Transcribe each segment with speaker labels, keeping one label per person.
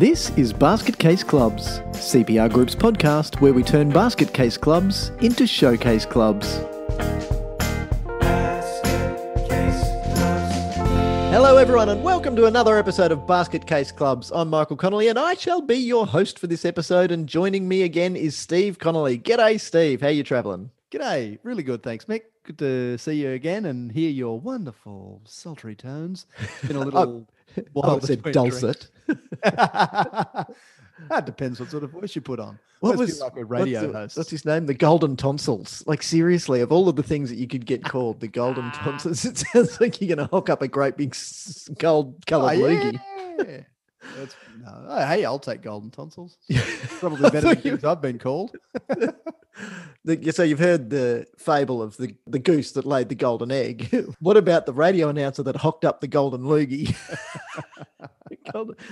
Speaker 1: This is Basket Case Clubs, CPR Group's podcast where we turn basket case clubs into showcase clubs. Hello everyone and welcome to another episode of Basket Case Clubs. I'm Michael Connolly and I shall be your host for this episode, and joining me again is Steve Connolly. G'day Steve, how you travelling?
Speaker 2: G'day, really good, thanks Mick. Good to see you again and hear your wonderful sultry tones. It's been a little while.
Speaker 1: I said dulcet.
Speaker 2: That depends what sort of voice you put on.
Speaker 1: What
Speaker 2: Let's
Speaker 1: was
Speaker 2: be like a radio host?
Speaker 1: What's his name? The Golden Tonsils. Like seriously, of all of the things that you could get called, the Golden Tonsils, it sounds like you're going to hook up a great big gold-coloured loogie.
Speaker 2: Yeah. Hey, I'll take golden tonsils. Probably better than things I've been called.
Speaker 1: So you've heard the fable of the goose that laid the golden egg. What about the radio announcer that hooked up the golden loogie?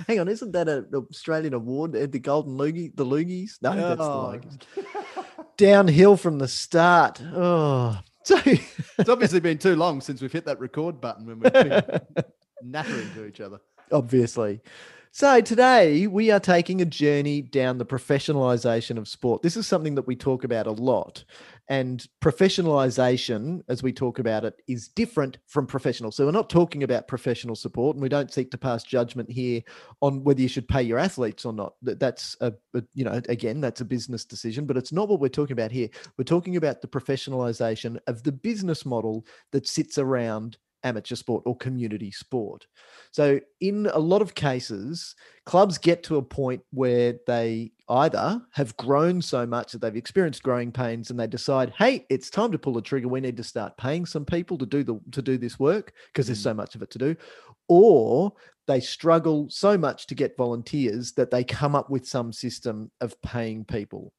Speaker 1: Hang on, isn't that an Australian award? The golden loogie, the loogies? No, that's the loogies. Downhill from the start. Oh, so
Speaker 2: it's obviously been too long since we've hit that record button when we've been nattering to each other.
Speaker 1: Obviously. So today we are taking a journey down the professionalisation of sport. This is something that we talk about a lot, and professionalisation, as we talk about it, is different from professional. So we're not talking about professional support, and we don't seek to pass judgment here on whether you should pay your athletes or not. That's again, that's a business decision, but it's not what we're talking about here. We're talking about the professionalisation of the business model that sits around amateur sport or community sport. So in a lot of cases, clubs get to a point where they either have grown so much that they've experienced growing pains and they decide, hey, it's time to pull the trigger. We need to start paying some people to do this work because there's so much of it to do. Or they struggle so much to get volunteers that they come up with some system of paying people.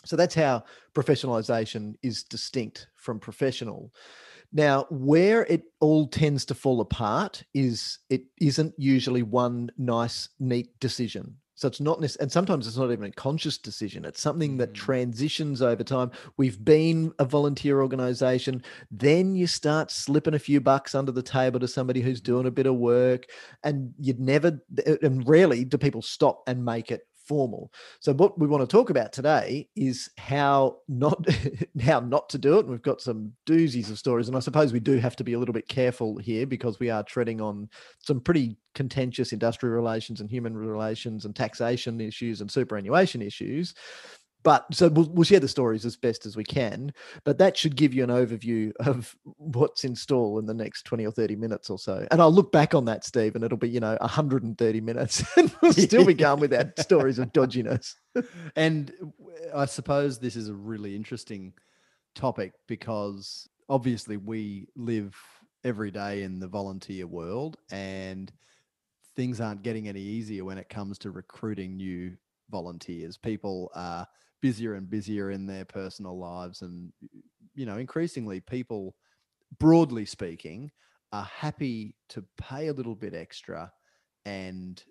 Speaker 1: So that's how professionalization is distinct from professional. Now, where it all tends to fall apart is it isn't usually one nice, neat decision. So it's not, and sometimes it's not even a conscious decision. It's something that transitions over time. We've been a volunteer organization. Then you start slipping a few bucks under the table to somebody who's doing a bit of work, and and rarely do people stop and make it formal. So what we want to talk about today is how not to do it. And we've got some doozies of stories. And I suppose we do have to be a little bit careful here because we are treading on some pretty contentious industrial relations and human relations and taxation issues and superannuation issues. But so we'll share the stories as best as we can, but that should give you an overview of what's in store in the next 20 or 30 minutes or so. And I'll look back on that, Steve, and it'll be, 130 minutes and we'll still be going with our stories of dodginess.
Speaker 2: And I suppose this is a really interesting topic because obviously we live every day in the volunteer world and things aren't getting any easier when it comes to recruiting new volunteers. People are busier and busier in their personal lives, and increasingly people, broadly speaking, are happy to pay a little bit extra and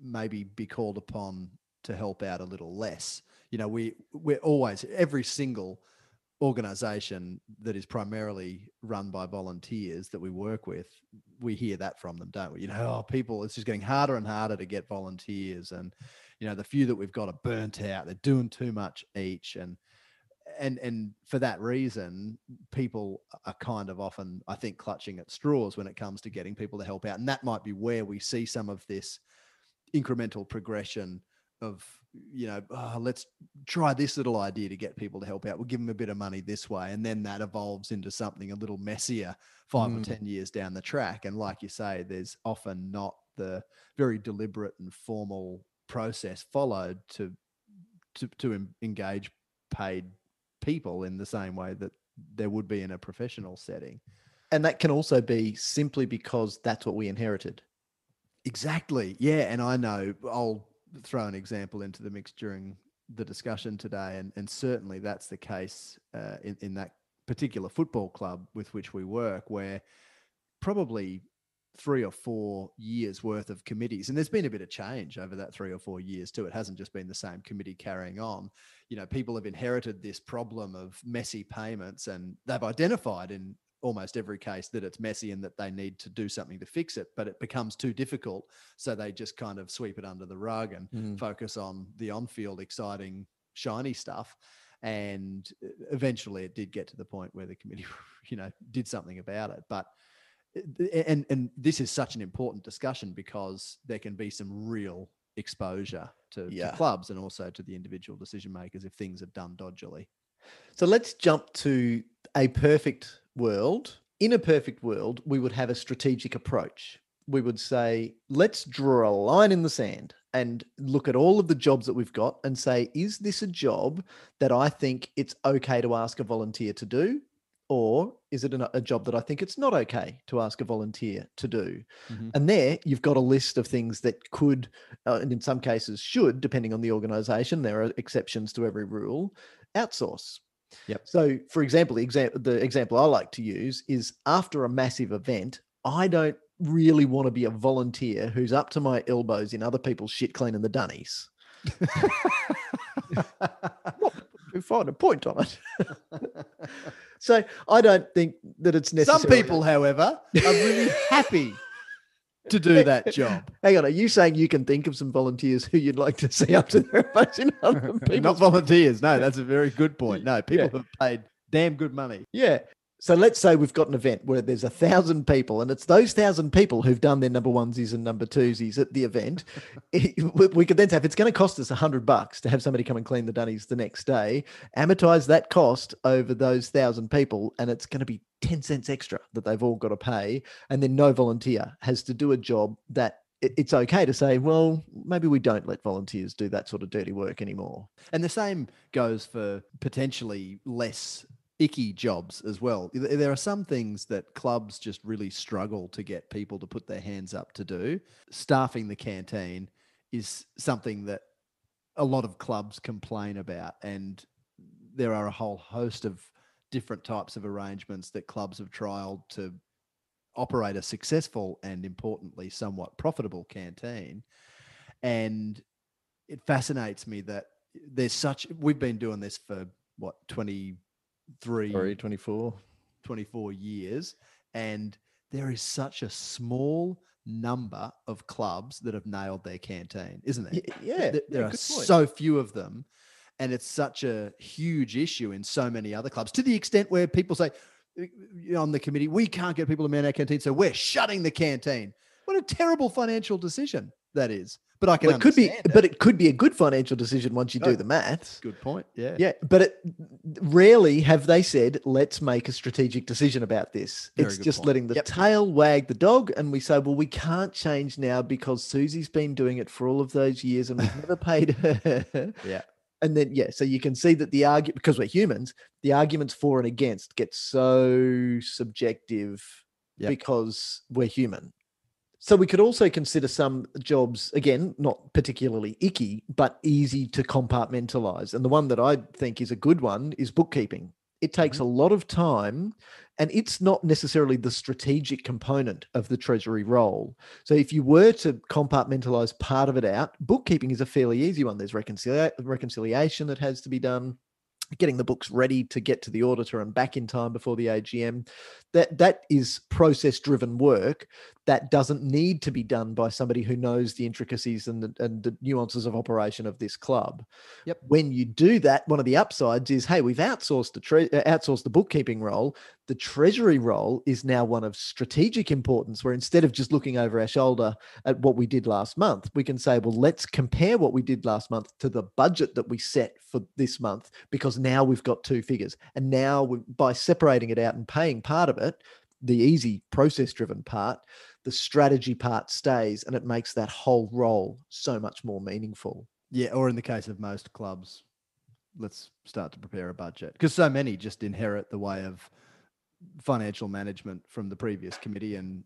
Speaker 2: maybe be called upon to help out a little less. We're always, every single organization that is primarily run by volunteers that we work with, we hear that from them, don't we? People, it's just getting harder and harder to get volunteers, and the few that we've got are burnt out. They're doing too much each, and for that reason, people are kind of often, I think, clutching at straws when it comes to getting people to help out. And that might be where we see some of this incremental progression of, let's try this little idea to get people to help out. We'll give them a bit of money this way. And then that evolves into something a little messier 5 or 10 years down the track. And like you say, there's often not the very deliberate and formal process followed to engage paid people in the same way that there would be in a professional setting.
Speaker 1: And that can also be simply because that's what we inherited.
Speaker 2: Exactly. Yeah. And I know I'll throw an example into the mix during the discussion today. And certainly that's the case in that particular football club with which we work, where probably 3 or 4 years worth of committees. And there's been a bit of change over that 3 or 4 years too. It hasn't just been the same committee carrying on. People have inherited this problem of messy payments, and they've identified in almost every case that it's messy and that they need to do something to fix it, but it becomes too difficult. So they just kind of sweep it under the rug and focus on the on-field exciting, shiny stuff. And eventually it did get to the point where the committee, did something about it. But, and this is such an important discussion because there can be some real exposure to clubs and also to the individual decision makers if things are done dodgily.
Speaker 1: So let's jump to a perfect world. In a perfect world, we would have a strategic approach. We would say, let's draw a line in the sand and look at all of the jobs that we've got and say, is this a job that I think it's okay to ask a volunteer to do? Or is it a job that I think it's not okay to ask a volunteer to do?
Speaker 2: Mm-hmm.
Speaker 1: And there you've got a list of things that could, and in some cases should, depending on the organisation, there are exceptions to every rule, outsource.
Speaker 2: Yep.
Speaker 1: So, for example, the example I like to use is after a massive event, I don't really want to be a volunteer who's up to my elbows in other people's shit cleaning the dunnies. We find a point on it. So I don't think that it's necessary.
Speaker 2: Some people, however, are really happy to do that job.
Speaker 1: Hang on, are you saying you can think of some volunteers who you'd like to see up to their elbows in other people's?
Speaker 2: Not volunteers. No, that's a very good point. No, people who have paid damn good money.
Speaker 1: Yeah. So let's say we've got an event where there's 1,000 people and it's those 1,000 people who've done their number onesies and number twosies at the event. We could then say, if it's going to cost us $100 to have somebody come and clean the dunnies the next day, amortize that cost over those 1,000 people, and it's going to be 10 cents extra that they've all got to pay. And then no volunteer has to do a job that it's okay to say, well, maybe we don't let volunteers do that sort of dirty work anymore.
Speaker 2: And the same goes for potentially less icky jobs as well. There are some things that clubs just really struggle to get people to put their hands up to do. Staffing the canteen is something that a lot of clubs complain about, and there are a whole host of different types of arrangements that clubs have trialed to operate a successful and, importantly, somewhat profitable canteen. And it fascinates me that we've been doing this for 24 years, and there is such a small number of clubs that have nailed their canteen, isn't there?
Speaker 1: Yeah,
Speaker 2: there are so few of them, and it's such a huge issue in so many other clubs, to the extent where people say on the committee, we can't get people to man our canteen, so we're shutting the canteen. What a terrible financial decision that is. But I can understand it.
Speaker 1: But it could be a good financial decision once you do the maths.
Speaker 2: Good point. Yeah.
Speaker 1: Yeah. But rarely have they said, let's make a strategic decision about this. It's just letting the tail wag the dog. And we say, well, we can't change now because Susie's been doing it for all of those years and we've never paid her.
Speaker 2: Yeah.
Speaker 1: And then, so you can see that the argument, because we're humans, the arguments for and against get so subjective because we're human. So we could also consider some jobs, again, not particularly icky, but easy to compartmentalize. And the one that I think is a good one is bookkeeping. It takes a lot of time, and it's not necessarily the strategic component of the treasury role. So if you were to compartmentalize part of it out, bookkeeping is a fairly easy one. There's reconciliation that has to be done, getting the books ready to get to the auditor and back in time before the AGM. That is process-driven work that doesn't need to be done by somebody who knows the intricacies and the nuances of operation of this club.
Speaker 2: Yep.
Speaker 1: When you do that, one of the upsides is, hey, we've outsourced the bookkeeping role. The treasury role is now one of strategic importance, where instead of just looking over our shoulder at what we did last month, we can say, well, let's compare what we did last month to the budget that we set for this month, because now we've got two figures. And now by separating it out and paying part of it, the easy process-driven part, the strategy part stays, and it makes that whole role so much more meaningful.
Speaker 2: Yeah, or in the case of most clubs, let's start to prepare a budget, because so many just inherit the way of financial management from the previous committee and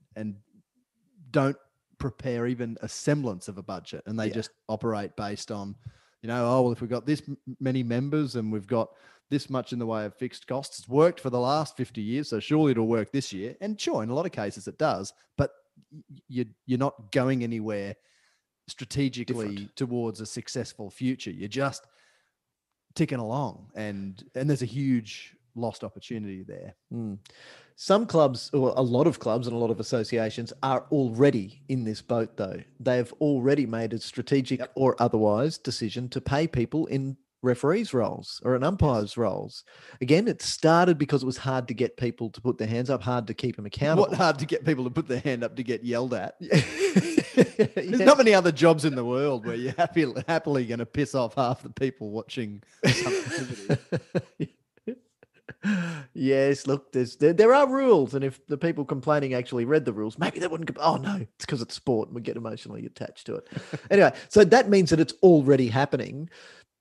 Speaker 2: don't prepare even a semblance of a budget, and they just operate based on, if we've got this many members and we've got this much in the way of fixed costs, it's worked for the last 50 years, so surely it'll work this year. And sure, in a lot of cases it does, but you're not going anywhere strategically towards a successful future. You're just ticking along, and there's a huge lost opportunity there.
Speaker 1: Some clubs, or a lot of clubs and a lot of associations, are already in this boat, though. They've already made a strategic or otherwise decision to pay people in referees' roles or an umpire's roles. Again, it started because it was hard to get people to put their hands up, hard to keep them accountable.
Speaker 2: What hard to get people to put their hand up to get yelled at? There's
Speaker 1: Yeah.
Speaker 2: not many other jobs in the world where you're happily going to piss off half the people watching some activity.
Speaker 1: Yes, look, there are rules, and if the people complaining actually read the rules, maybe they wouldn't. Oh no, it's because it's sport, and we get emotionally attached to it. Anyway, so that means that it's already happening,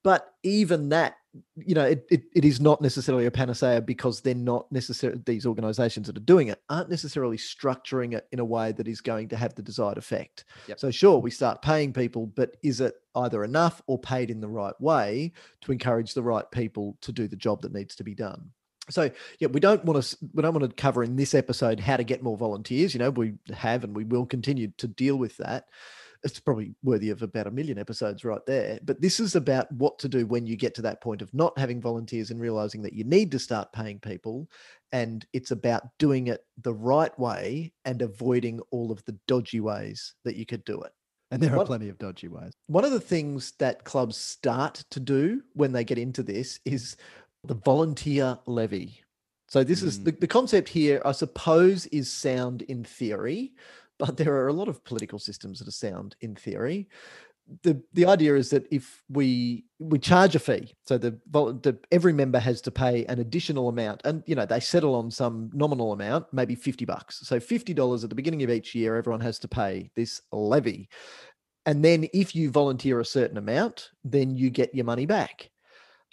Speaker 1: but even that, it is not necessarily a panacea, because they're not necessarily, these organisations that are doing it aren't necessarily structuring it in a way that is going to have the desired effect.
Speaker 2: Yep.
Speaker 1: So sure, we start paying people, but is it either enough or paid in the right way to encourage the right people to do the job that needs to be done? So yeah, we don't want to cover in this episode how to get more volunteers. We have and we will continue to deal with that. It's probably worthy of about 1 million episodes right there. But this is about what to do when you get to that point of not having volunteers and realizing that you need to start paying people. And it's about doing it the right way and avoiding all of the dodgy ways that you could do it.
Speaker 2: And there are plenty of dodgy ways.
Speaker 1: One of the things that clubs start to do when they get into this is the volunteer levy. So this is the concept here, I suppose, is sound in theory, but there are a lot of political systems that are sound in theory. The idea is that if we charge a fee, so every member has to pay an additional amount, and they settle on some nominal amount, maybe $50. So $50 at the beginning of each year, everyone has to pay this levy. And then if you volunteer a certain amount, then you get your money back.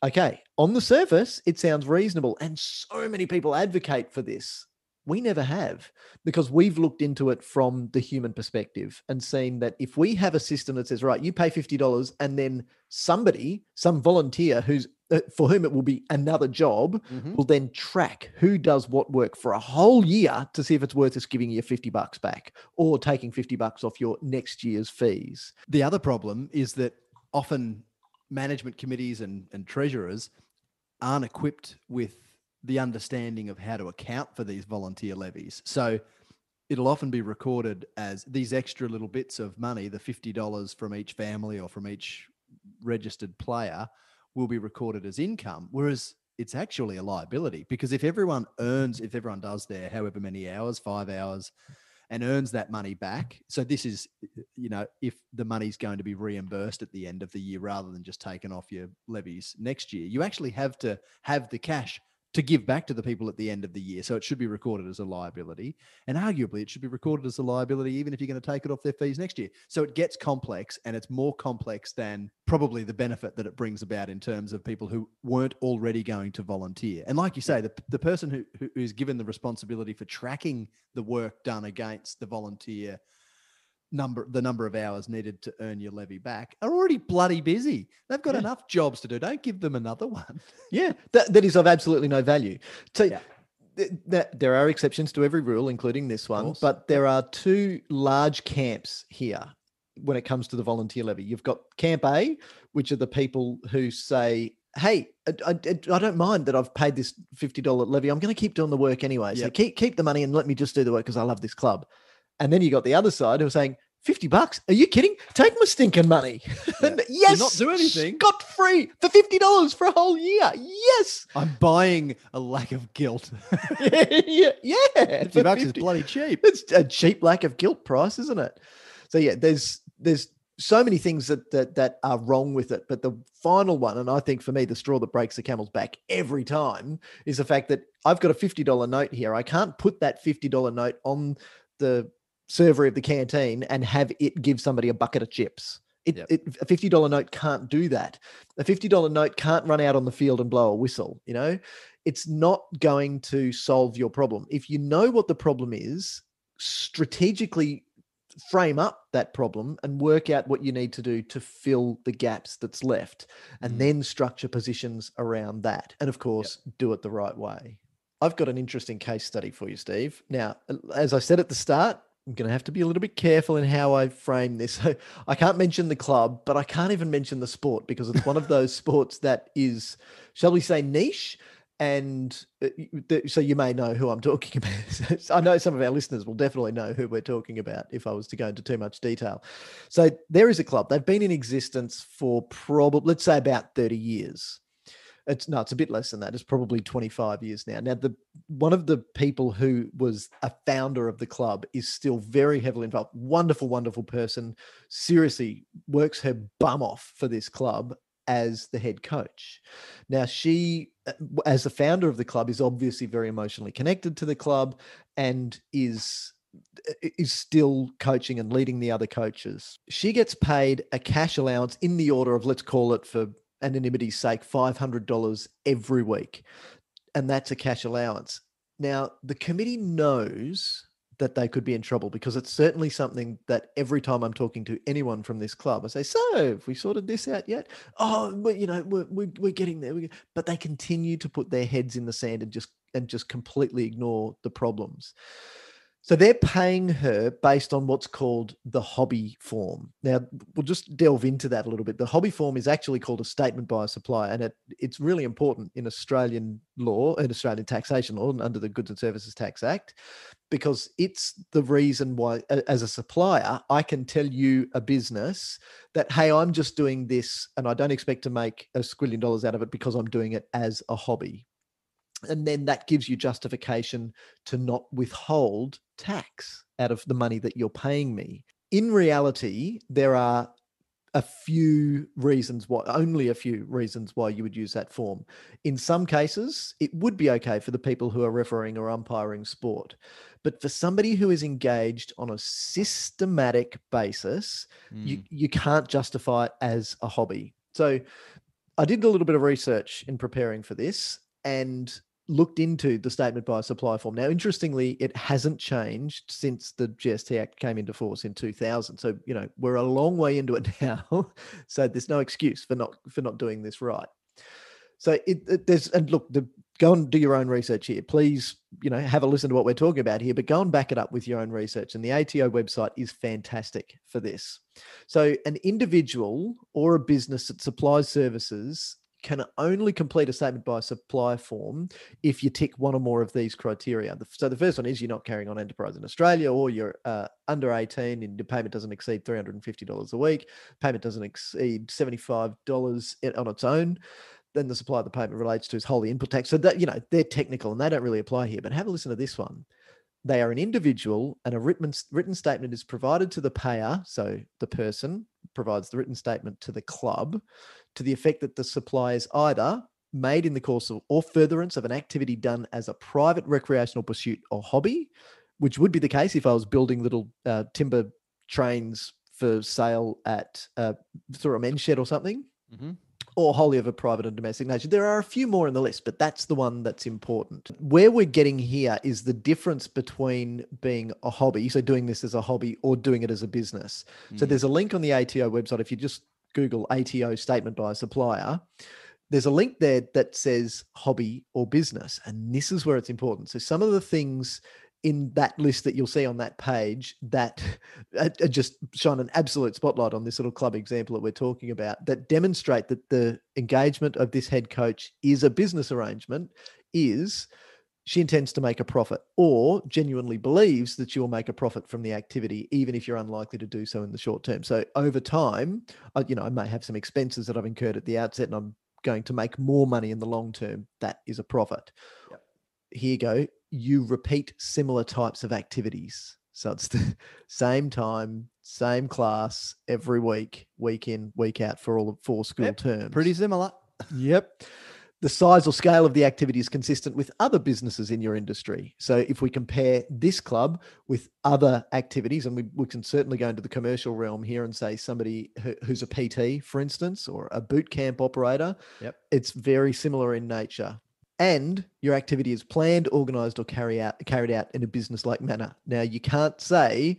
Speaker 1: Okay, on the surface, it sounds reasonable, and so many people advocate for this. We never have, because we've looked into it from the human perspective and seen that if we have a system that says, right, you pay $50, and then some volunteer for whom it will be another job, will then track who does what work for a whole year to see if it's worth us giving you $50 back or taking $50 off your next year's fees.
Speaker 2: The other problem is that often management committees and treasurers aren't equipped with the understanding of how to account for these volunteer levies. So it'll often be recorded as these extra little bits of money, the $50 from each family or from each registered player, will be recorded as income, whereas it's actually a liability, because if everyone does their however many hours, 5 hours, and earns that money back. So this is, if the money's going to be reimbursed at the end of the year rather than just taken off your levies next year, you actually have to have the cash to give back to the people at the end of the year. So it should be recorded as a liability, and arguably it should be recorded as a liability even if you're going to take it off their fees next year. So it gets complex, and it's more complex than probably the benefit that it brings about in terms of people who weren't already going to volunteer. And like you say, the person who is given the responsibility for tracking the work done against the volunteer the number of hours needed to earn your levy back are already bloody busy. They've got enough jobs to do. Don't give them another one.
Speaker 1: Yeah, that is of absolutely no value. So there are exceptions to every rule, including this one, but there are two large camps here when it comes to the volunteer levy. You've got Camp A, which are the people who say, hey, I don't mind that I've paid this $50 levy. I'm going to keep doing the work anyway. So keep the money and let me just do the work because I love this club. And then you got the other side who are saying, $50? Are you kidding? Take my stinking money.
Speaker 2: Yeah.
Speaker 1: Yes.
Speaker 2: Not do anything.
Speaker 1: Scot free for $50 for a whole year. Yes.
Speaker 2: I'm buying a lack of guilt.
Speaker 1: yeah.
Speaker 2: $50 is bloody cheap.
Speaker 1: It's a cheap lack of guilt price, isn't it? So yeah, there's so many things that are wrong with it. But the final one, and I think for me, the straw that breaks the camel's back every time, is the fact that I've got a $50 note here. I can't put that $50 note on the server of the canteen and have it give somebody a bucket of chips. A $50 note can't do that. A $50 note can't run out on the field and blow a whistle. It's not going to solve your problem. If you know what the problem is, strategically frame up that problem and work out what you need to do to fill the gaps that's left, and then structure positions around that. And of course, do it the right way. I've got an interesting case study for you, Steve. Now, as I said at the start, I'm going to have to be a little bit careful in how I frame this. I can't mention the club, but I can't even mention the sport because it's one of those sports that is, shall we say, niche. And so you may know who I'm talking about. I know some of our listeners will definitely know who we're talking about if I was to go into too much detail. So there is a club. They've been in existence for probably, let's say, about 30 years. It's a bit less than that. It's probably 25 years now. Now, one of the people who was a founder of the club is still very heavily involved. Wonderful, wonderful person. Seriously, works her bum off for this club as the head coach. Now, she, as the founder of the club, is obviously very emotionally connected to the club and is still coaching and leading the other coaches. She gets paid a cash allowance in the order of, let's call it for anonymity's sake, $500 every week. And that's a cash allowance. Now, the committee knows that they could be in trouble because it's certainly something that every time I'm talking to anyone from this club, I say, so have we sorted this out yet? Oh, we're getting there. But they continue to put their heads in the sand and just completely ignore the problems. So they're paying her based on what's called the hobby form. Now, we'll just delve into that a little bit. The hobby form is actually called a statement by a supplier, and it's really important in Australian law, in Australian taxation law, and under the Goods and Services Tax Act, because it's the reason why, as a supplier, I can tell you, a business, that, hey, I'm just doing this and I don't expect to make $1 squillion out of it because I'm doing it as a hobby. And then that gives you justification to not withhold tax out of the money that you're paying me. In reality, there are only a few reasons why you would use that form. In some cases, it would be okay for the people who are refereeing or umpiring sport. But for somebody who is engaged on a systematic basis, you can't justify it as a hobby. So I did a little bit of research in preparing for this and looked into the statement by a supplier form. Now, interestingly, it hasn't changed since the GST Act came into force in 2000. So, we're a long way into it now. So there's no excuse for not doing this right. So go and do your own research here. Please, have a listen to what we're talking about here, but go and back it up with your own research. And the ATO website is fantastic for this. So an individual or a business that supplies services can only complete a statement by a supplier form if you tick one or more of these criteria. So the first one is you're not carrying on enterprise in Australia, or you're under 18 and your payment doesn't exceed $350 a week. Payment doesn't exceed $75 on its own. Then the supplier the payment relates to is wholly input tax. So that, they're technical and they don't really apply here. But have a listen to this one. They are an individual and a written statement is provided to the payer. So the person provides the written statement to the club to the effect that the supply is either made in the course of or furtherance of an activity done as a private recreational pursuit or hobby, which would be the case if I was building little timber trains for sale through a men's shed or something. Mm-hmm. Or wholly of a private and domestic nature. There are a few more in the list, but that's the one that's important. Where we're getting here is the difference between being a hobby, so doing this as a hobby, or doing it as a business. So there's a link on the ATO website. If you just Google ATO statement by a supplier, there's a link there that says hobby or business. And this is where it's important. So some of the things in that list that you'll see on that page that just shine an absolute spotlight on this little club example that we're talking about, that demonstrate that the engagement of this head coach is a business arrangement, is she intends to make a profit or genuinely believes that she will make a profit from the activity, even if you're unlikely to do so in the short term. So over time, I may have some expenses that I've incurred at the outset and I'm going to make more money in the long term. That is a profit. Yep. Here you go. You repeat similar types of activities. So it's the same time, same class every week, week in, week out for all of 4 school terms.
Speaker 2: Pretty similar.
Speaker 1: Yep. The size or scale of the activity is consistent with other businesses in your industry. So if we compare this club with other activities, and we can certainly go into the commercial realm here and say somebody who's a PT, for instance, or a boot camp operator, it's very similar in nature. And your activity is planned, organized, or carried out in a business-like manner. Now, you can't say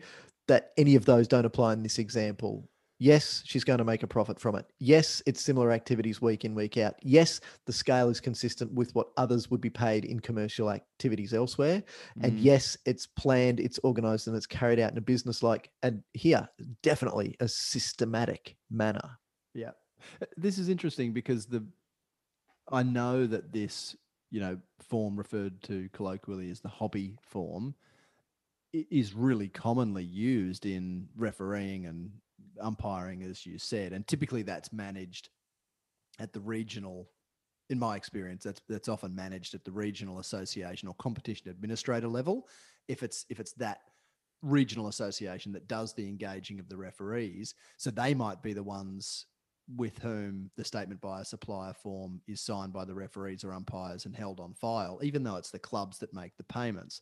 Speaker 1: that any of those don't apply in this example. Yes, she's going to make a profit from it. Yes, it's similar activities week in, week out. Yes, the scale is consistent with what others would be paid in commercial activities elsewhere. And yes, it's planned, it's organized, and it's carried out in a business-like, and here, definitely a systematic manner.
Speaker 2: Yeah. This is interesting because I know that this form referred to colloquially as the hobby form, is really commonly used in refereeing and umpiring, as you said. And typically that's managed at the regional, in my experience, that's often managed at the regional association or competition administrator level. If it's that regional association that does the engaging of the referees, so they might be the ones with whom the statement by a supplier form is signed by the referees or umpires and held on file, even though it's the clubs that make the payments.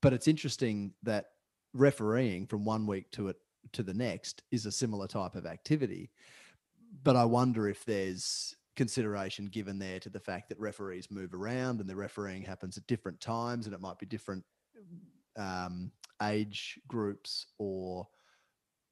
Speaker 2: But it's interesting that refereeing from one week to the next is a similar type of activity. But I wonder if there's consideration given there to the fact that referees move around and the refereeing happens at different times, and it might be different age groups or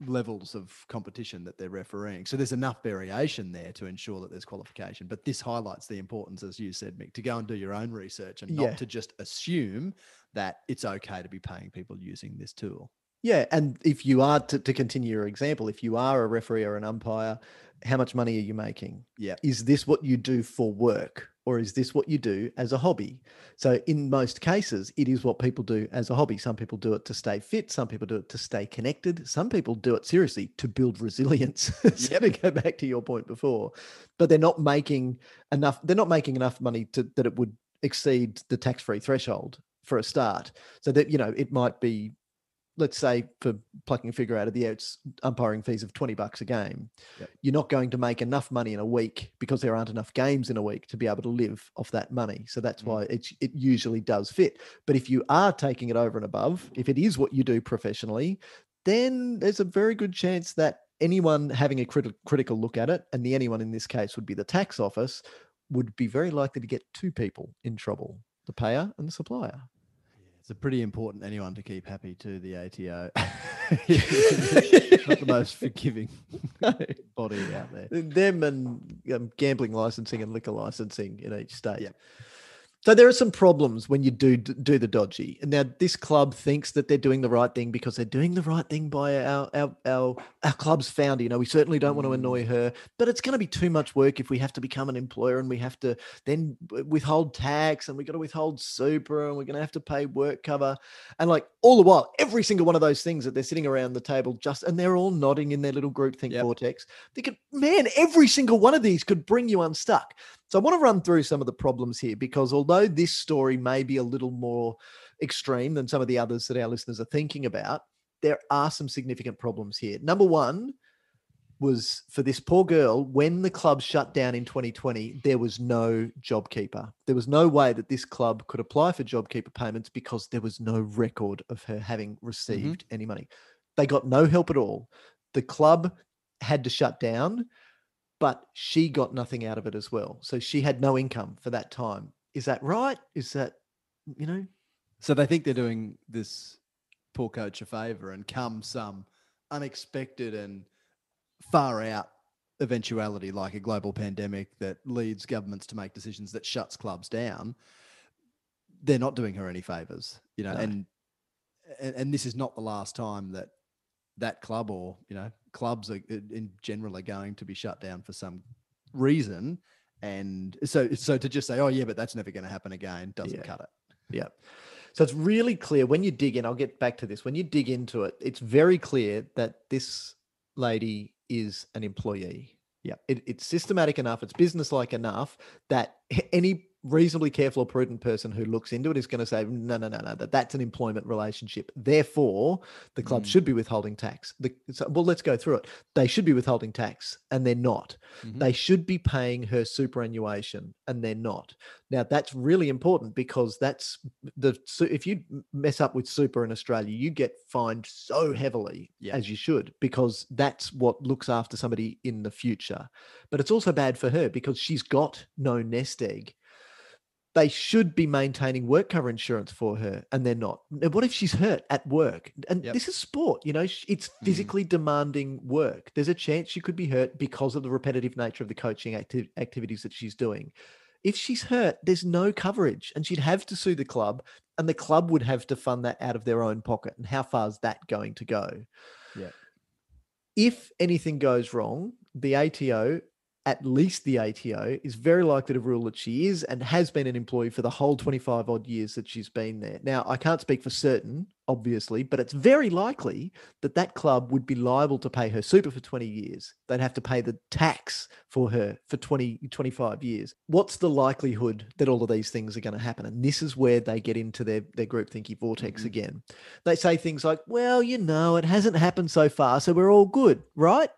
Speaker 2: levels of competition that they're refereeing. So there's enough variation there to ensure that there's qualification. But this highlights the importance, as you said, Mick, to go and do your own research and not to just assume that it's okay to be paying people using this tool.
Speaker 1: Yeah, and if you are, to continue your example, if you are a referee or an umpire, how much money are you making?
Speaker 2: Yeah.
Speaker 1: Is this what you do for work, or is this what you do as a hobby? So in most cases, it is what people do as a hobby. Some people do it to stay fit. Some people do it to stay connected. Some people do it seriously to build resilience. So to go back to your point before, but they're not making enough. They're not making enough money that it would exceed the tax-free threshold for a start. So that, it might be, let's say, for plucking a figure out of the air, it's umpiring fees of $20 a game.
Speaker 2: Yep.
Speaker 1: You're not going to make enough money in a week because there aren't enough games in a week to be able to live off that money. So that's why it usually does fit. But if you are taking it over and above, if it is what you do professionally, then there's a very good chance that anyone having a critical look at it, and the anyone in this case would be the tax office, would be very likely to get two people in trouble, the payer and the supplier.
Speaker 2: It's a pretty important anyone to keep happy too, the ATO. Not the most forgiving body out there.
Speaker 1: Them and gambling licensing and liquor licensing in each state.
Speaker 2: Yeah.
Speaker 1: So there are some problems when you do the dodgy. And now this club thinks that they're doing the right thing because they're doing the right thing by our club's founder. We certainly don't want to annoy her, but it's going to be too much work if we have to become an employer and we have to then withhold tax and we got to withhold super and we're going to have to pay WorkCover. And like all the while, every single one of those things that they're sitting around the table and they're all nodding in their little groupthink vortex. They could, man, every single one of these could bring you unstuck. So I want to run through some of the problems here, because although this story may be a little more extreme than some of the others that our listeners are thinking about, there are some significant problems here. Number one was, for this poor girl, when the club shut down in 2020, there was no JobKeeper. There was no way that this club could apply for JobKeeper payments because there was no record of her having received any money. They got no help at all. The club had to shut down, but she got nothing out of it as well. So she had no income for that time. Is that right? Is that,
Speaker 2: So they think they're doing this poor coach a favor, and come some unexpected and far out eventuality like a global pandemic that leads governments to make decisions that shuts clubs down, they're not doing her any favors, no. And this is not the last time that club or, clubs are in general are going to be shut down for some reason. And so to just say, oh yeah, but that's never going to happen again, doesn't cut it.
Speaker 1: Yeah. So it's really clear when you dig in, I'll get back to this. When you dig into it, it's very clear that this lady is an employee. Yeah. It's systematic enough. It's businesslike enough that any reasonably careful or prudent person who looks into it is going to say, no, that's an employment relationship. Therefore, the club should be withholding tax. Well, let's go through it. They should be withholding tax, and they're not. They should be paying her superannuation, and they're not. Now, that's really important, because if you mess up with super in Australia, you get fined so heavily, as you should, because that's what looks after somebody in the future. But it's also bad for her because she's got no nest egg. They should be maintaining WorkCover insurance for her, and they're not. Now, what if she's hurt at work? And this is sport, it's physically demanding work. There's a chance she could be hurt because of the repetitive nature of the coaching activities that she's doing. If she's hurt, there's no coverage, and she'd have to sue the club, and the club would have to fund that out of their own pocket. And how far is that going to go?
Speaker 2: Yeah.
Speaker 1: If anything goes wrong, the ATO at least the ATO, is very likely to rule that she is and has been an employee for the whole 25 odd years that she's been there. Now, I can't speak for certain, obviously, but it's very likely that that club would be liable to pay her super for 20 years. They'd have to pay the tax for her for 25 years. What's the likelihood that all of these things are going to happen? And this is where they get into their groupthinky vortex again. They say things like, well, it hasn't happened so far, so we're all good, right?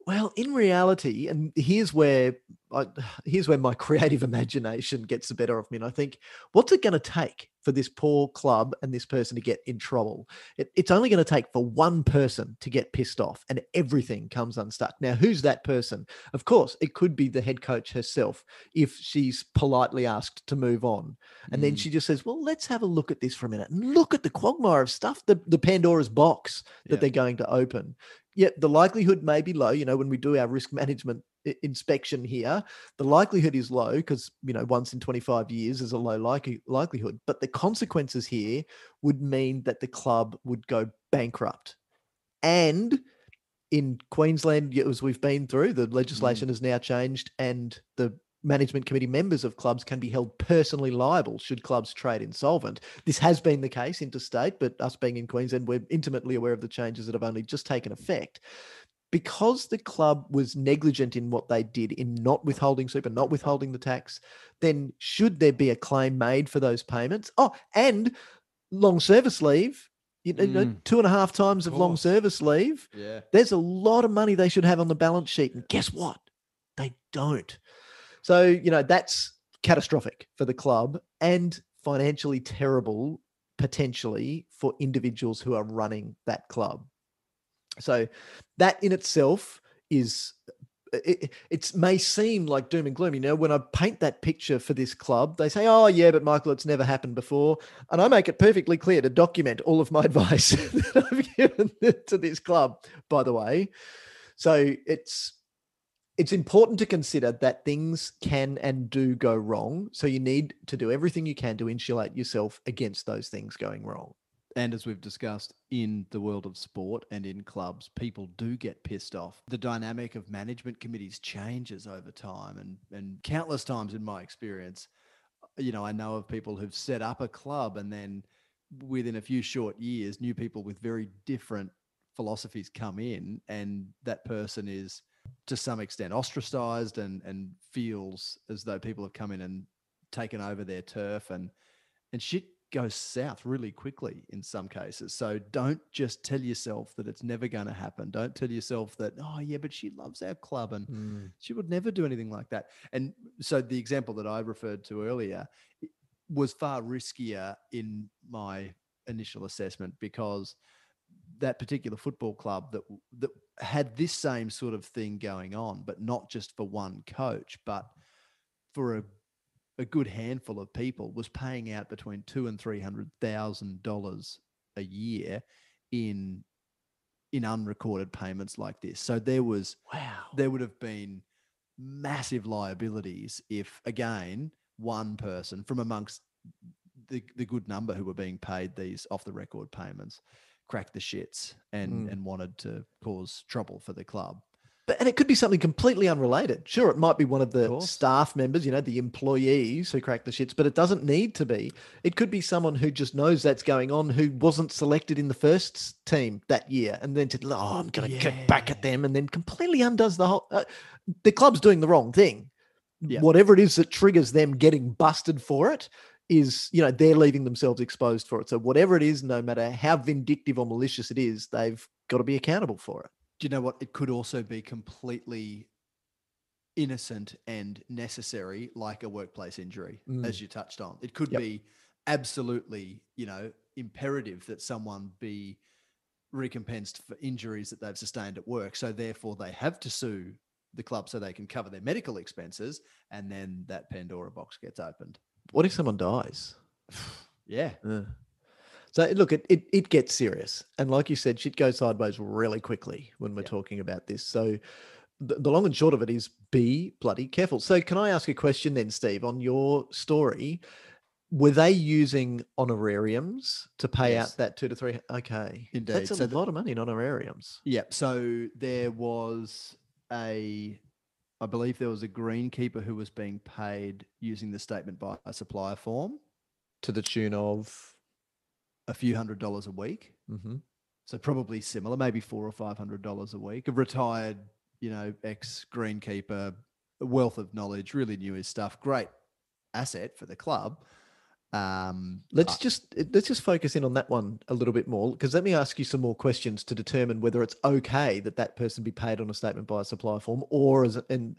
Speaker 1: Well, in reality, and here's where my creative imagination gets the better of me. And I think, what's it going to take for this poor club and this person to get in trouble? It's only going to take for one person to get pissed off and everything comes unstuck. Now, who's that person? Of course, it could be the head coach herself if she's politely asked to move on. And then she just says, well, let's have a look at this for a minute and look at the quagmire of stuff, the Pandora's box that they're going to open. Yet the likelihood may be low. When we do our risk management inspection here, the likelihood is low because, once in 25 years is a low likelihood. But the consequences here would mean that the club would go bankrupt. And in Queensland, as we've been through, the legislation has now changed and the management committee members of clubs can be held personally liable should clubs trade insolvent. This has been the case interstate, but us being in Queensland, we're intimately aware of the changes that have only just taken effect. Because the club was negligent in what they did in not withholding super, not withholding the tax, then should there be a claim made for those payments? Oh, and long service leave, 2.5 times of long service leave.
Speaker 2: Yeah.
Speaker 1: There's a lot of money they should have on the balance sheet. And guess what? They don't. So, that's catastrophic for the club and financially terrible, potentially, for individuals who are running that club. So that in itself is, it may seem like doom and gloom. When I paint that picture for this club, they say, oh, yeah, but Michael, it's never happened before. And I make it perfectly clear to document all of my advice that I've given to this club, by the way. So it's important to consider that things can and do go wrong. So you need to do everything you can to insulate yourself against those things going wrong.
Speaker 2: And as we've discussed in the world of sport and in clubs, people do get pissed off. The dynamic of management committees changes over time. And countless times in my experience, I know of people who've set up a club and then within a few short years, new people with very different philosophies come in and that person is to some extent ostracized and feels as though people have come in and taken over their turf and shit goes south really quickly in some cases. So don't just tell yourself that it's never going to happen. Don't tell yourself that, oh yeah, but she loves our club and she would never do anything like that. And so the example that I referred to earlier was far riskier in my initial assessment because that particular football club that had this same sort of thing going on, but not just for one coach, but for a good handful of people, was paying out between $200,000 and $300,000 a year in unrecorded payments like this. So there would have been massive liabilities if, again, one person from amongst the good number who were being paid these off the record payments cracked the shits and wanted to cause trouble for the club.
Speaker 1: And it could be something completely unrelated. Sure, it might be one of the staff members, the employees who crack the shits, but it doesn't need to be. It could be someone who just knows that's going on, who wasn't selected in the first team that year and then said, oh, I'm going to get back at them, and then completely undoes the whole... the club's doing the wrong thing. Yeah. Whatever it is that triggers them getting busted for it is, they're leaving themselves exposed for it. So whatever it is, no matter how vindictive or malicious it is, they've got to be accountable for it.
Speaker 2: Do you know what? It could also be completely innocent and necessary, like a workplace injury, as you touched on. It could be absolutely, imperative that someone be recompensed for injuries that they've sustained at work. So therefore they have to sue the club so they can cover their medical expenses. And then that Pandora box gets opened.
Speaker 1: What if someone dies?
Speaker 2: Yeah.
Speaker 1: So look, it gets serious. And like you said, shit goes sideways really quickly when we're talking about this. So the long and short of it is be bloody careful. So can I ask a question then, Steve, on your story? Were they using honorariums to pay out that 2 to 3? Okay.
Speaker 2: Indeed.
Speaker 1: That's a lot of money in honorariums.
Speaker 2: Yeah. So there was I believe there was a greenkeeper who was being paid using the statement by a supplier form
Speaker 1: To the tune of.
Speaker 2: a few $100s a week.
Speaker 1: Mm-hmm.
Speaker 2: So probably similar, maybe $400 or $500 a week. A retired, ex-greenkeeper, a wealth of knowledge, really knew his stuff. Great asset for the club.
Speaker 1: Let's just focus in on that one a little bit more, because let me ask you some more questions to determine whether it's okay that person be paid on a statement by a supplier form or as an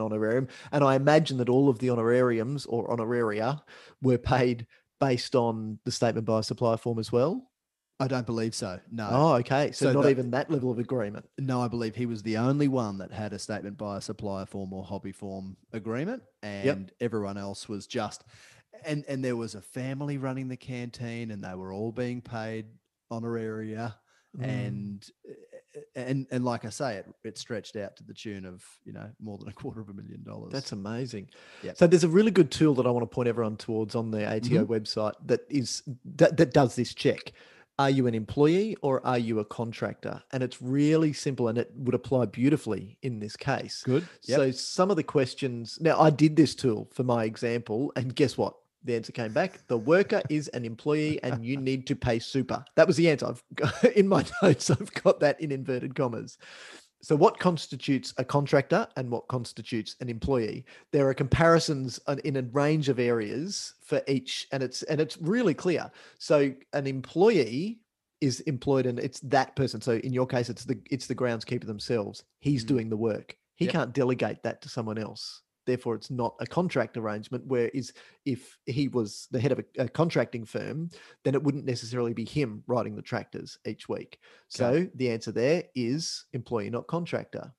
Speaker 1: honorarium. And I imagine that all of the honorariums or honoraria were paid based on the statement by a supplier form as well.
Speaker 2: I don't believe so. No.
Speaker 1: Oh, okay. So not even that level of agreement.
Speaker 2: No, I believe he was the only one that had a statement by a supplier form or hobby form agreement, and everyone else was just. And there was a family running the canteen, and they were all being paid honoraria, and like I say, it stretched out to the tune of more than $250,000.
Speaker 1: That's amazing.
Speaker 2: Yep.
Speaker 1: So there's a really good tool that I want to point everyone towards on the ATO website that does this check. Are you an employee or are you a contractor? And it's really simple, and it would apply beautifully in this case.
Speaker 2: Good. Yep.
Speaker 1: So some of the questions. Now, I did this tool for my example, and guess what? The answer came back. The worker is an employee and you need to pay super. That was the answer. I've got, in my notes, I've got that in inverted commas. So what constitutes a contractor and what constitutes an employee? There are comparisons in a range of areas for each, and it's really clear. So an employee is employed, and it's that person. So in your case, it's the groundskeeper themselves. He's doing the work. He can't delegate that to someone else. Therefore, it's not a contract arrangement. Whereas if he was the head of a contracting firm, then it wouldn't necessarily be him riding the tractors each week. So the answer there is employee, not contractor.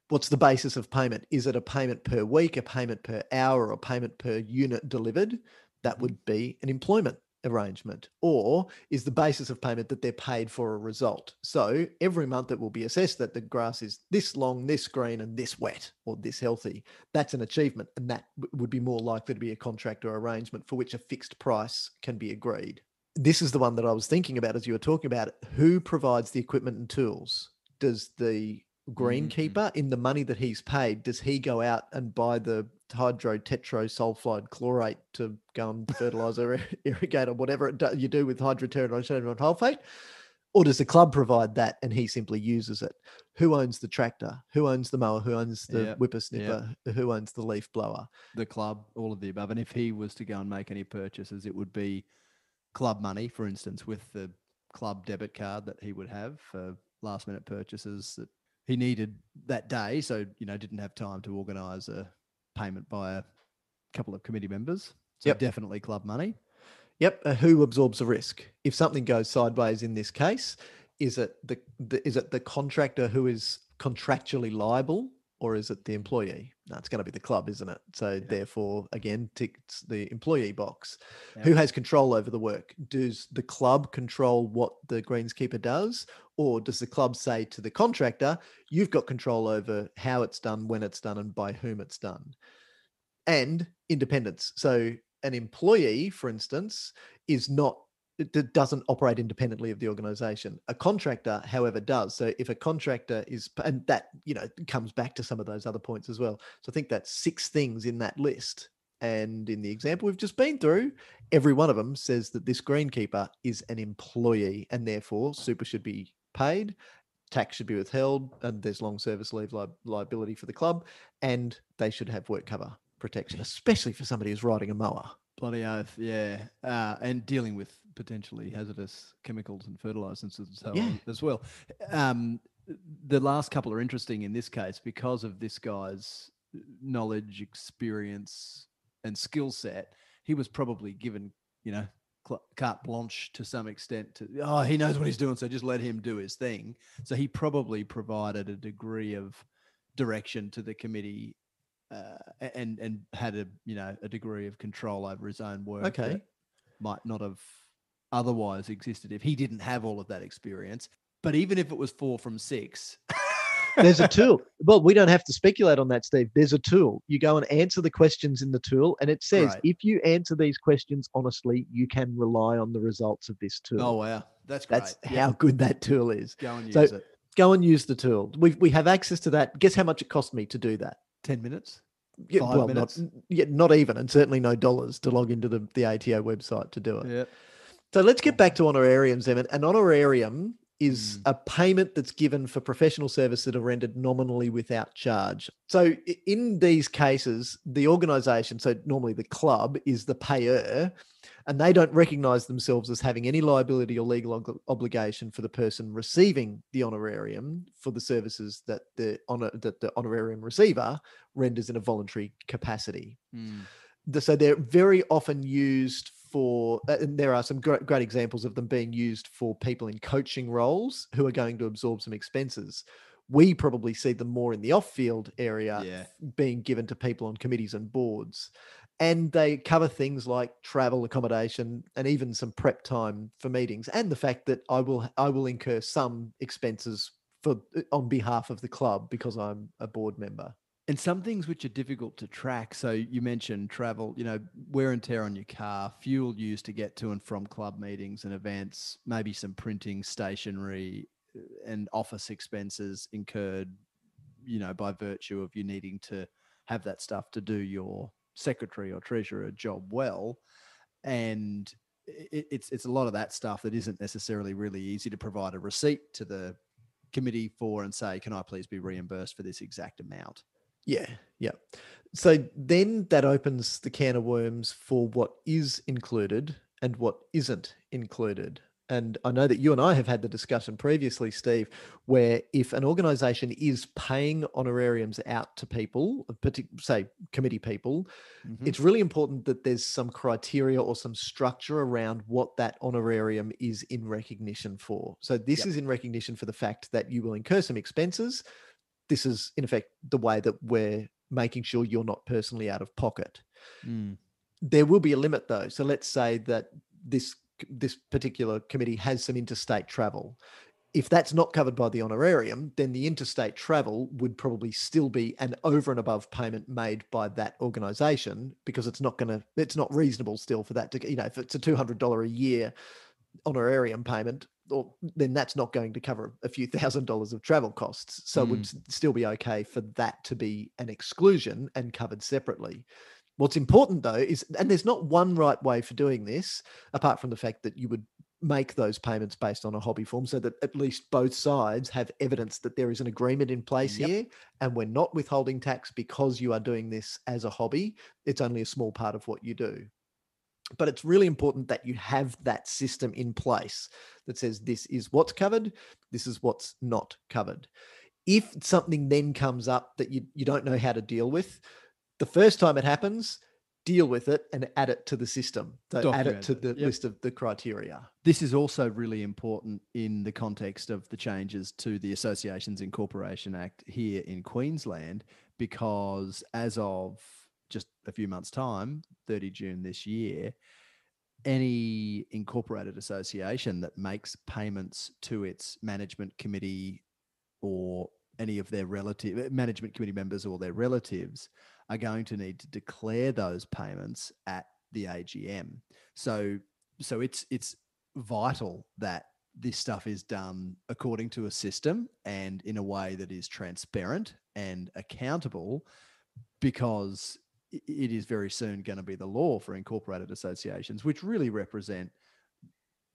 Speaker 1: What's the basis of payment? Is it a payment per week, a payment per hour, or a payment per unit delivered? That would be an employment arrangement. Or is the basis of payment that they're paid for a result? So every month it will be assessed that the grass is this long, this green, and this wet, or this healthy. That's an achievement, and that would be more likely to be a contractor arrangement for which a fixed price can be agreed. This is the one that I was thinking about as you were talking about it. Who provides the equipment and tools? Does the greenkeeper, in the money that he's paid, does he go out and buy the hydrotetrosulfide chlorate to go and fertilize or irrigate or whatever you do with hydrotetrosulfide sulfate? Or does the club provide that and he simply uses it? Who owns the tractor? Who owns the mower? Who owns the whippersnipper? Who owns the leaf blower?
Speaker 2: The club, all of the above. And if he was to go and make any purchases, it would be club money, for instance, with the club debit card that he would have for last minute purchases that he needed that day. So, didn't have time to organise a payment by a couple of committee members. So definitely club money.
Speaker 1: Yep. Who absorbs the risk? If something goes sideways in this case, is it the contractor who is contractually liable, or is it the employee? No, it's going to be the club, isn't it? So therefore, again, ticks the employee box. Who has control over the work? Does the club control what the greenskeeper does? Or does the club say to the contractor, you've got control over how it's done, when it's done, and by whom it's done? And independence. So an employee, for instance, it doesn't operate independently of the organization. A contractor, however, does. So if a contractor is, and that, comes back to some of those other points as well. So I think that's 6 things in that list. And in the example we've just been through, every one of them says that this greenkeeper is an employee, and therefore super should be paid, tax should be withheld, and there's long service leave liability for the club, and they should have WorkCover protection, especially for somebody who's riding a mower.
Speaker 2: Bloody oath, yeah. And dealing with potentially hazardous chemicals and fertilizers as well. The last couple are interesting in this case because of this guy's knowledge, experience, and skill set. He was probably given, carte blanche to some extent. He knows what he's doing, so just let him do his thing. So he probably provided a degree of direction to the committee and had a degree of control over his own work that might not have otherwise existed if he didn't have all of that experience. But even if it was 4 from 6,
Speaker 1: there's a tool. Well, we don't have to speculate on that, Steve. There's a tool. You go and answer the questions in the tool, and it says if you answer these questions honestly, you can rely on the results of this tool.
Speaker 2: Oh wow, that's great.
Speaker 1: That's how good that tool is.
Speaker 2: Go and use it.
Speaker 1: Go and use the tool. We have access to that. Guess how much it cost me to do that?
Speaker 2: 10 minutes?
Speaker 1: Yeah,
Speaker 2: 5
Speaker 1: well,
Speaker 2: minutes?
Speaker 1: not even, and certainly no dollars to log into the ATO website to do it.
Speaker 2: Yeah.
Speaker 1: So let's get back to honorariums, Evan. An honorarium is
Speaker 2: Mm.
Speaker 1: a payment that's given for professional service that are rendered nominally without charge. So in these cases, the organisation, so normally the club, is the payer, and they don't recognise themselves as having any liability or legal obligation for the person receiving the honorarium for the services that the honorarium receiver renders in a voluntary capacity.
Speaker 2: Mm.
Speaker 1: So they're very often used for, and there are some great examples of them being used for people in coaching roles who are going to absorb some expenses. We probably see them more in the off-field area, being given to people on committees and boards. And they cover things like travel, accommodation, and even some prep time for meetings, and the fact that I will incur some expenses on behalf of the club because I'm a board member.
Speaker 2: And some things which are difficult to track. So you mentioned travel, wear and tear on your car, fuel used to get to and from club meetings and events, maybe some printing, stationery, and office expenses incurred, by virtue of you needing to have that stuff to do your secretary or treasurer job well. And it's a lot of that stuff that isn't necessarily really easy to provide a receipt to the committee for and say, can I please be reimbursed for this exact amount?
Speaker 1: Yeah. So then that opens the can of worms for what is included and what isn't included. And I know that you and I have had the discussion previously, Steve, where if an organisation is paying honorariums out to people, say committee people, it's really important that there's some criteria or some structure around what that honorarium is in recognition for. So this is in recognition for the fact that you will incur some expenses. This is, in effect, the way that we're making sure you're not personally out of pocket. There will be a limit, though. So let's say that this particular committee has some interstate travel. If that's not covered by the honorarium, then the interstate travel would probably still be an over and above payment made by that organisation, because it's not reasonable still for that to, if it's a $200 a year honorarium payment, then that's not going to cover a few $1,000s of travel costs. So it would still be okay for that to be an exclusion and covered separately. What's important, though, is, and there's not one right way for doing this, apart from the fact that you would make those payments based on a hobby form, so that at least both sides have evidence that there is an agreement in place here, and we're not withholding tax because you are doing this as a hobby. It's only a small part of what you do. But it's really important that you have that system in place that says this is what's covered, this is what's not covered. If something then comes up that you don't know how to deal with, the first time it happens, deal with it and add it to the system. So add it to the list of the criteria.
Speaker 2: This is also really important in the context of the changes to the Associations Incorporation Act here in Queensland, because as of just a few months' time, 30 June this year, any incorporated association that makes payments to its management committee or any of their management committee members or their relatives are going to need to declare those payments at the AGM. So it's vital that this stuff is done according to a system and in a way that is transparent and accountable, because it is very soon going to be the law for incorporated associations, which really represent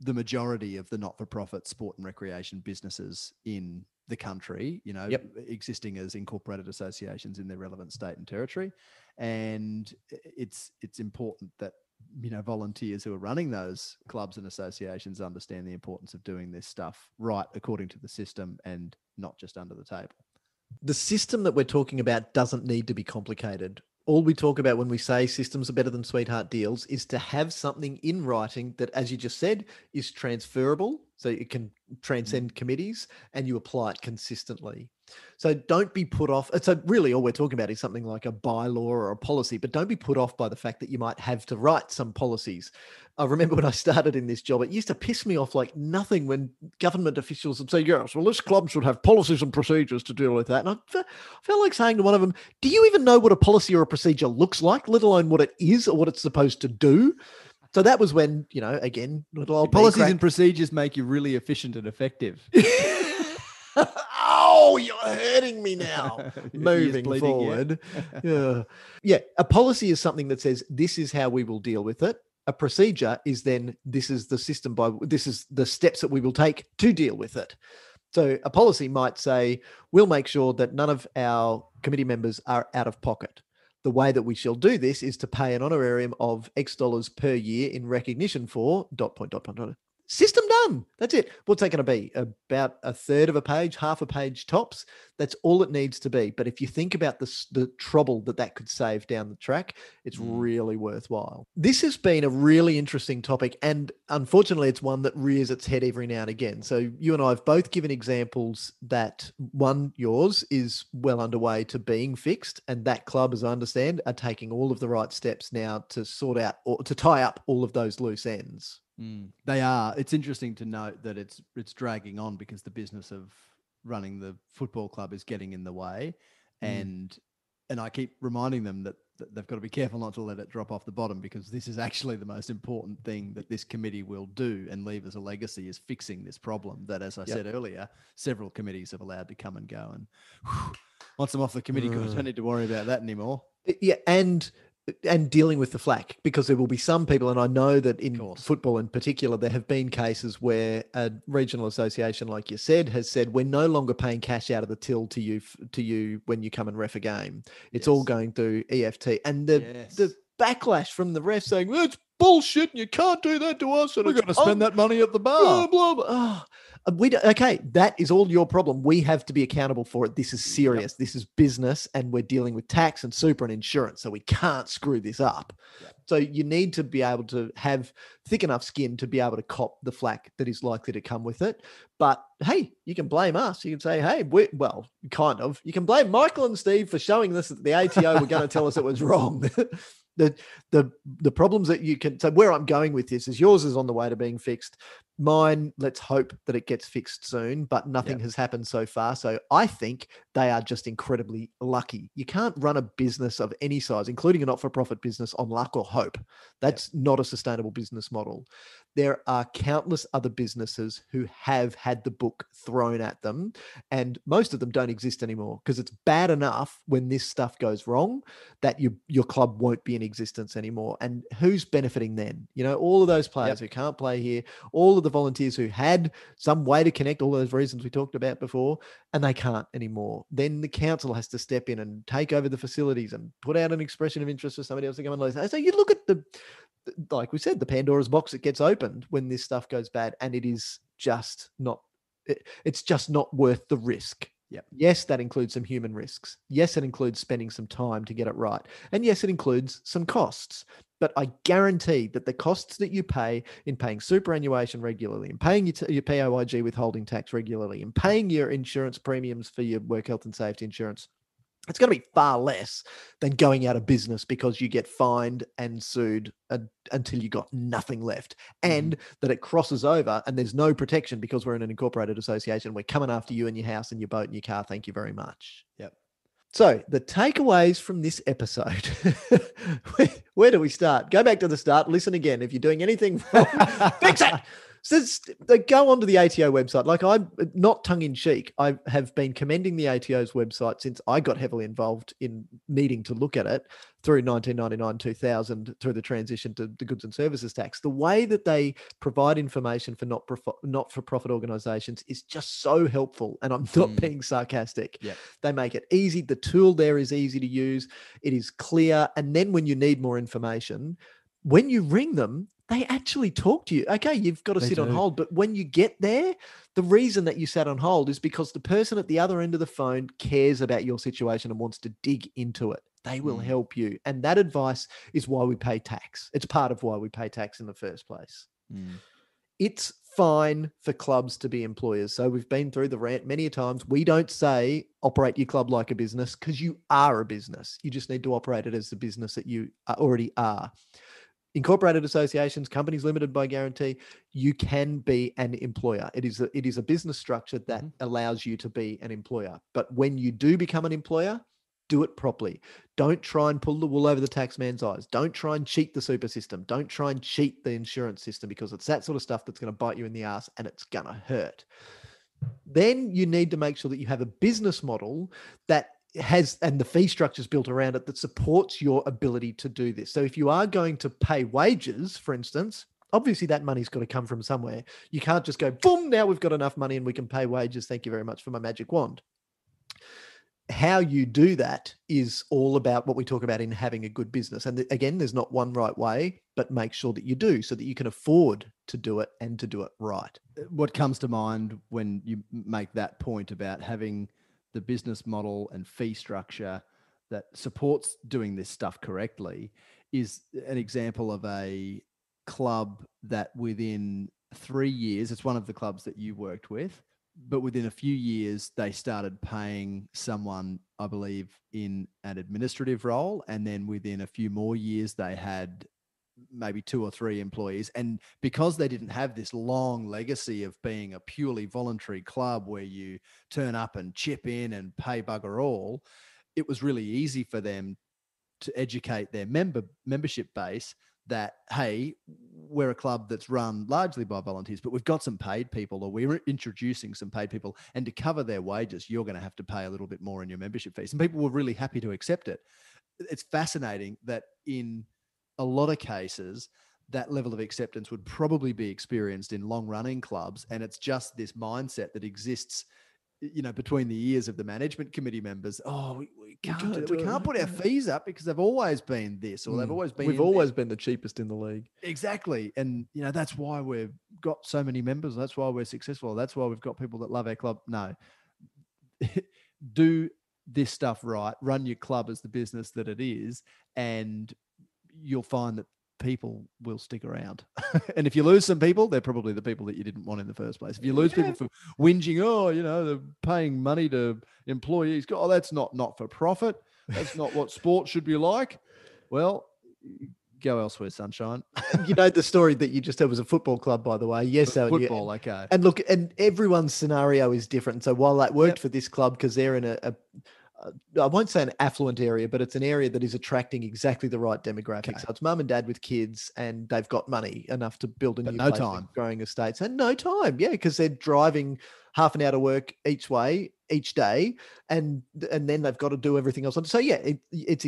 Speaker 2: the majority of the not-for-profit sport and recreation businesses in the country, existing as incorporated associations in their relevant state and territory. And it's important that, volunteers who are running those clubs and associations understand the importance of doing this stuff right according to the system and not just under the table.
Speaker 1: The system that we're talking about doesn't need to be complicated. All we talk about when we say systems are better than sweetheart deals is to have something in writing that, as you just said, is transferable, so it can transcend committees, and you apply it consistently. So don't be put off. So really all we're talking about is something like a bylaw or a policy, but don't be put off by the fact that you might have to write some policies. I remember when I started in this job, it used to piss me off like nothing when government officials would say, yes, well, this club should have policies and procedures to deal with that. And I felt like saying to one of them, do you even know what a policy or a procedure looks like, let alone what it is or what it's supposed to do? So that was when, again, little old
Speaker 2: policies and procedures make you really efficient and effective.
Speaker 1: oh, you're hurting me now.
Speaker 2: Your ears
Speaker 1: Moving
Speaker 2: bleeding, yeah.
Speaker 1: forward. Yeah. A policy is something that says, this is how we will deal with it. A procedure is then, this is the system this is the steps that we will take to deal with it. So a policy might say, we'll make sure that none of our committee members are out of pocket. The way that we shall do this is to pay an honorarium of X dollars per year in recognition for ... System done. That's it. What's that going to be? About a third of a page, half a page tops. That's all it needs to be. But if you think about the trouble that could save down the track, it's really worthwhile. This has been a really interesting topic. And unfortunately, it's one that rears its head every now and again. So you and I have both given examples that one, yours is well underway to being fixed. And that club, as I understand, are taking all of the right steps now to sort out or to tie up all of those loose ends.
Speaker 2: They are. It's interesting to note that it's dragging on because the business of running the football club is getting in the way, and I keep reminding them that they've got to be careful not to let it drop off the bottom, because this is actually the most important thing that this committee will do and leave as a legacy, is fixing this problem that, as I said earlier, several committees have allowed to come and go. And once I'm off the committee, I don't need to worry about that anymore.
Speaker 1: Yeah, and dealing with the flack, because there will be some people, and I know that in football in particular, there have been cases where a regional association, like you said, has said, we're no longer paying cash out of the till to you when you come and ref a game. It's all going through EFT. And the backlash from the refs saying, well, it's bullshit and you can't do that to us. And
Speaker 2: we're going to spend that money at the bar.
Speaker 1: Blah, blah, blah. Okay, that is all your problem. We have to be accountable for it. This is serious. This is business, and we're dealing with tax and super and insurance, so we can't screw this up. So you need to be able to have thick enough skin to be able to cop the flack that is likely to come with it. But hey, you can blame us. You can say, hey, you can blame Michael and Steve for showing this that the ATO were going to tell us it was wrong. The problems that you can, so where I'm going with this is, yours is on the way to being fixed. Mine, let's hope that it gets fixed soon, but nothing has happened so far. So I think they are just incredibly lucky. You can't run a business of any size, including a not-for-profit business, on luck or hope. That's not a sustainable business model. There are countless other businesses who have had the book thrown at them, and most of them don't exist anymore, because it's bad enough when this stuff goes wrong that your club won't be in existence anymore. And who's benefiting then? You know, all of those players who can't play here, all of the volunteers who had some way to connect, all those reasons we talked about before, and they can't anymore. Then the council has to step in and take over the facilities and put out an expression of interest for somebody else to come and listen. So you look at like we said, the Pandora's box that gets opened when this stuff goes bad, and it is just not, it's just not worth the risk. Yes, that includes some human risks. Yes, it includes spending some time to get it right. And yes, it includes some costs. But I guarantee that the costs that you pay in paying superannuation regularly, in paying your PAYG withholding tax regularly, in paying your insurance premiums for your work health and safety insurance, it's going to be far less than going out of business because you get fined and sued until you got nothing left, and that it crosses over and there's no protection because we're in an incorporated association. We're coming after you and your house and your boat and your car. Thank you very much. So the takeaways from this episode, where do we start? Go back to the start. Listen again. If you're doing anything wrong, fix it. So they go onto the ATO website. Like, I'm not tongue in cheek. I have been commending the ATO's website since I got heavily involved in needing to look at it through 1999, 2000, through the transition to the goods and services tax. The way that they provide information for not-for-profit organizations is just so helpful. And I'm not being sarcastic. They make it easy. The tool there is easy to use. It is clear. And then when you need more information, when you ring them, they actually talk to you. Okay, you've got to sit on hold. But when you get there, the reason that you sat on hold is because the person at the other end of the phone cares about your situation and wants to dig into it. They will help you. And that advice is why we pay tax. It's part of why we pay tax in the first place. It's fine for clubs to be employers. So we've been through the rant many a times. We don't say operate your club like a business, because you are a business. You just need to operate it as the business that you already are. Incorporated associations, companies limited by guarantee, you can be an employer. It is a business structure that allows you to be an employer. But when you do become an employer, do it properly. Don't try and pull the wool over the tax man's eyes. Don't try and cheat the super system. Don't try and cheat the insurance system, because it's that sort of stuff that's going to bite you in the ass and it's going to hurt. Then you need to make sure that you have a business model that has, and the fee structure is built around it, that supports your ability to do this. So if you are going to pay wages, for instance, obviously that money's got to come from somewhere. You can't just go, boom, now we've got enough money and we can pay wages. Thank you very much for my magic wand. How you do that is all about what we talk about in having a good business. And again, there's not one right way, but make sure that you do so that you can afford to do it and to do it right.
Speaker 2: What comes to mind when you make that point about having the business model and fee structure that supports doing this stuff correctly is an example of a club that within 3 years, it's one of the clubs that you worked with, but within a few years, they started paying someone, I believe, in an administrative role. And then within a few more years, they had maybe 2 or 3 employees. And because they didn't have this long legacy of being a purely voluntary club where you turn up and chip in and pay bugger all, it was really easy for them to educate their membership base that, hey, we're a club that's run largely by volunteers, but we've got some paid people, or we're introducing some paid people, and to cover their wages, you're going to have to pay a little bit more in your membership fees. And people were really happy to accept it. It's fascinating that in a lot of cases, that level of acceptance would probably be experienced in long-running clubs, and it's just this mindset that exists, between the ears of the management committee members. Oh, we can't put our fees up because they've always been this, or they've always been.
Speaker 1: We've always been the cheapest in the league.
Speaker 2: Exactly, and that's why we've got so many members. That's why we're successful. That's why we've got people that love our club. No, do this stuff right. Run your club as the business that it is, and you'll find that people will stick around. And if you lose some people, they're probably the people that you didn't want in the first place. If you lose people for whinging, they're paying money to employees. Oh, that's not for profit. That's not what sport should be like. Well, go elsewhere, sunshine.
Speaker 1: The story that you just had was a football club, by the way. Yes.
Speaker 2: Football, okay.
Speaker 1: And look, and everyone's scenario is different. So while that worked for this club, because they're in I won't say an affluent area, but it's an area that is attracting exactly the right demographic. Okay. So it's mum and dad with kids, and they've got money enough to build a new place, growing estates, and no time. Yeah, because they're driving half an hour to work each way each day, and then they've got to do everything else. So yeah,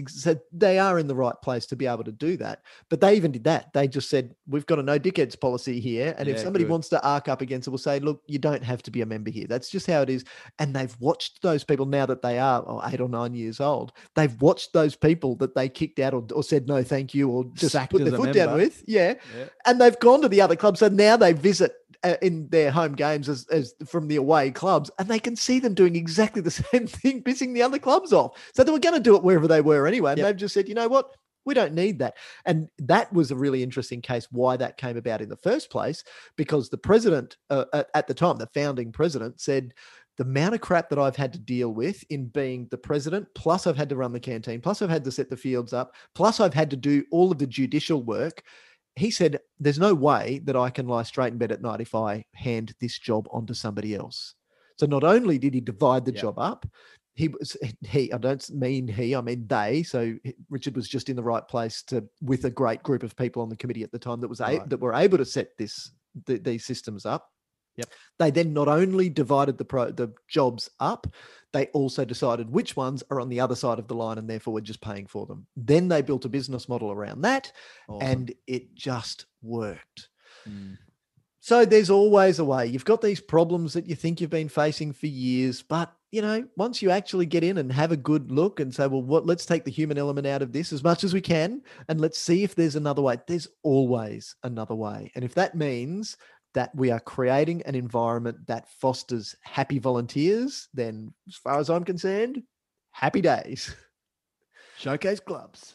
Speaker 1: so they are in the right place to be able to do that. But they even did that. They just said, we've got a no dickheads policy here, and if somebody wants to arc up against it, we'll say, look, you don't have to be a member here. That's just how it is. And they've watched those people, now that they are 8 or 9 years old, they've watched those people that they kicked out or said no thank you, or just put their foot down with. Yeah. And they've gone to the other club. So now they visit in their home games as from the away clubs, and they can see them doing exactly the same thing, pissing the other clubs off. So they were going to do it wherever they were anyway. And they've just said, you know what? We don't need that. And that was a really interesting case why that came about in the first place, because the president at the time, the founding president, said, the amount of crap that I've had to deal with in being the president, plus I've had to run the canteen, plus I've had to set the fields up, plus I've had to do all of the judicial work. He said, there's no way that I can lie straight in bed at night if I hand this job onto somebody else. So not only did he divide the job up, I don't mean he, I mean they. So Richard was just in the right place with a great group of people on the committee at the time that were able to set these systems up.
Speaker 2: Yep.
Speaker 1: They then not only divided the jobs up, they also decided which ones are on the other side of the line, and therefore we're just paying for them. Then they built a business model around that, and it just worked. So there's always a way. You've got these problems that you think you've been facing for years, but once you actually get in and have a good look and say, well, let's take the human element out of this as much as we can, and let's see if there's another way. There's always another way. And if that means that we are creating an environment that fosters happy volunteers, then as far as I'm concerned, happy days.
Speaker 2: Showcase clubs.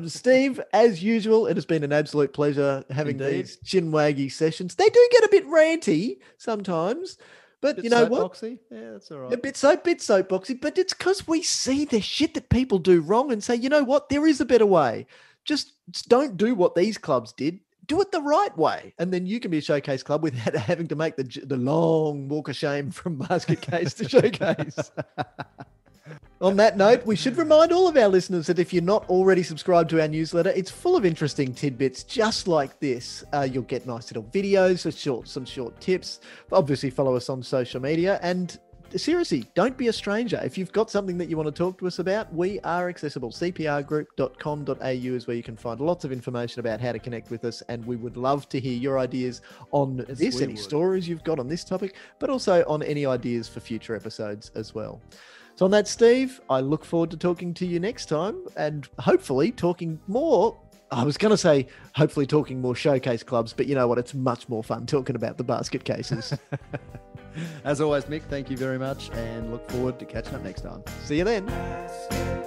Speaker 1: Steve, as usual, it has been an absolute pleasure having these chin-waggy sessions. They do get a bit ranty sometimes, but you know what?
Speaker 2: Yeah, that's all right.
Speaker 1: A bit soapboxy, but it's because we see the shit that people do wrong and say, you know what? There is a better way. Just don't do what these clubs did. Do it the right way, and then you can be a showcase club without having to make the long walk of shame from basket case to showcase. On that note, we should remind all of our listeners that if you're not already subscribed to our newsletter, it's full of interesting tidbits just like this. You'll get nice little videos, some short tips. Obviously, follow us on social media. And seriously, don't be a stranger. If you've got something that you want to talk to us about, we are accessible. cprgroup.com.au is where you can find lots of information about how to connect with us. And we would love to hear your ideas on any stories you've got on this topic, but also on any ideas for future episodes as well. So on that, Steve, I look forward to talking to you next time and hopefully talking more. I was going to say hopefully talking more showcase clubs, but you know what? It's much more fun talking about the basket cases.
Speaker 2: As always, Mick, thank you very much and look forward to catching up next time.
Speaker 1: See you then.